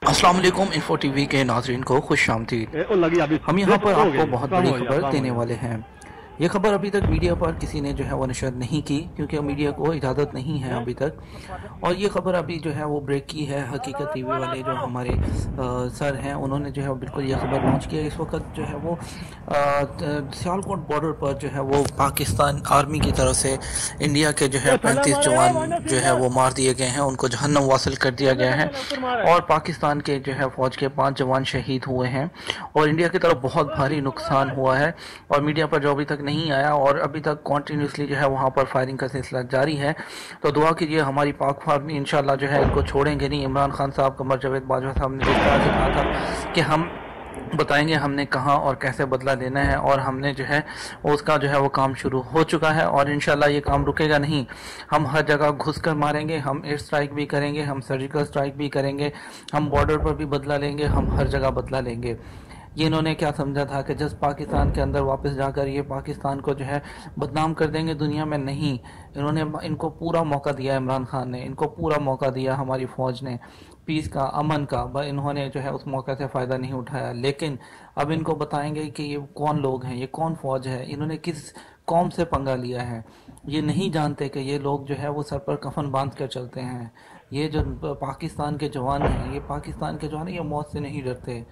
अस्सलाम वालेकुम info TV के नाजरीन को खुश आमदीद। हम यहाँ पर आपको बहुत बड़ी खबर देने वाले हैं। ये खबर अभी तक मीडिया पर किसी ने जो है वो नशर नहीं की, क्योंकि मीडिया को इजाज़त नहीं है अभी तक। और ये खबर अभी जो है वो ब्रेक की है। हकीकत टीवी वाले जो हमारे सर हैं, उन्होंने जो है बिल्कुल ये खबर लॉन्च किया। इस वक्त जो है वो सियालकोट बॉर्डर पर जो है वो पाकिस्तान आर्मी की तरफ से इंडिया के जो है 35 जवान जो है वो मार दिए गए हैं, उनको जहन्नम वासिल कर दिया गया है। और पाकिस्तान के जो है फ़ौज के 5 जवान शहीद हुए हैं और इंडिया की तरफ बहुत भारी नुकसान हुआ है। और मीडिया पर जो अभी तक नहीं आया और अभी तक कॉन्टीन्यूसली जो है वहाँ पर फायरिंग का सिलसिला जारी है। तो दुआ कीजिए हमारी पाक आर्मी इंशाल्लाह जो है इनको छोड़ेंगे नहीं। इमरान खान साहब, कमर जावेद बाजवा साहब ने जिस तरह से कहा था कि हम बताएंगे हमने कहाँ और कैसे बदला लेना है, और हमने जो है उसका जो है वो काम शुरू हो चुका है और इंशाल्लाह ये काम रुकेगा नहीं। हम हर जगह घुस कर मारेंगे, हम एयर स्ट्राइक भी करेंगे, हम सर्जिकल स्ट्राइक भी करेंगे, हम बॉर्डर पर भी बदला लेंगे, हम हर जगह बदला लेंगे। ये इन्होंने क्या समझा था कि जस्ट पाकिस्तान के अंदर वापस जाकर ये पाकिस्तान को जो है बदनाम कर देंगे दुनिया में? नहीं, इनको पूरा मौका दिया, इमरान खान ने इनको पूरा मौका दिया, हमारी फ़ौज ने पीस का, अमन का, इन्होंने जो है उस मौके से फ़ायदा नहीं उठाया। लेकिन अब इनको बताएंगे कि ये कौन लोग हैं, ये कौन फ़ौज है, इन्होंने किस कौम से पंगा लिया है। ये नहीं जानते कि ये लोग जो है वो सर पर कफन बांध कर चलते हैं। ये जो पाकिस्तान के जवान हैं, ये पाकिस्तान के जवान, ये मौत से नहीं डरते।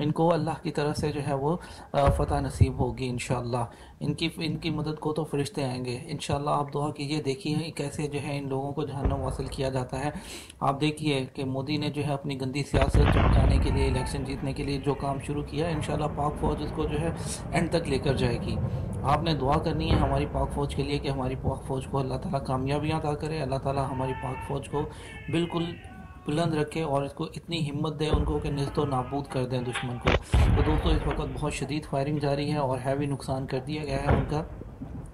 इनको अल्लाह की तरफ से जो है वो फ़तह नसीब होगी इंशाअल्लाह। इनकी मदद को तो फरिश्ते आएंगे इंशाअल्लाह। आप दुआ कीजिए, देखिए कैसे जो है इन लोगों को जहन्नम वासिल किया जाता है। आप देखिए कि मोदी ने जो है अपनी गंदी सियासत चमकाने के लिए, इलेक्शन जीतने के लिए जो काम शुरू किया, इंशाअल्लाह पाक फ़ौज उसको जो है एंड तक लेकर जाएगी। आपने दुआ करनी है हमारी पाक फ़ौज के लिए कि हमारी पाक फ़ौज को अल्लाह ताला कामयाबियाँ अता करे। अल्लाह ताला हमारी पाक फ़ौज को बिल्कुल बुलंद रखे और इसको इतनी हिम्मत दे उनको कि निस्तो नाबूद कर दें दुश्मन को। तो दोस्तों, इस वक्त बहुत शदीद फायरिंग जारी है और हैवी नुकसान कर दिया गया है उनका।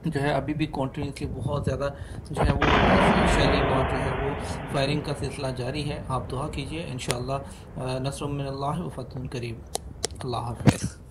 जो है अभी भी कॉन्टीन्यूसली बहुत ज़्यादा जो है वो शेलिंग और जो है वो फायरिंग का सिलसिला जारी है। आप दुआ कीजिए इंशाअल्लाह। नस्रुम मिनल्लाहि व फतहुन करीब। अल्लाह हाफ़िज़।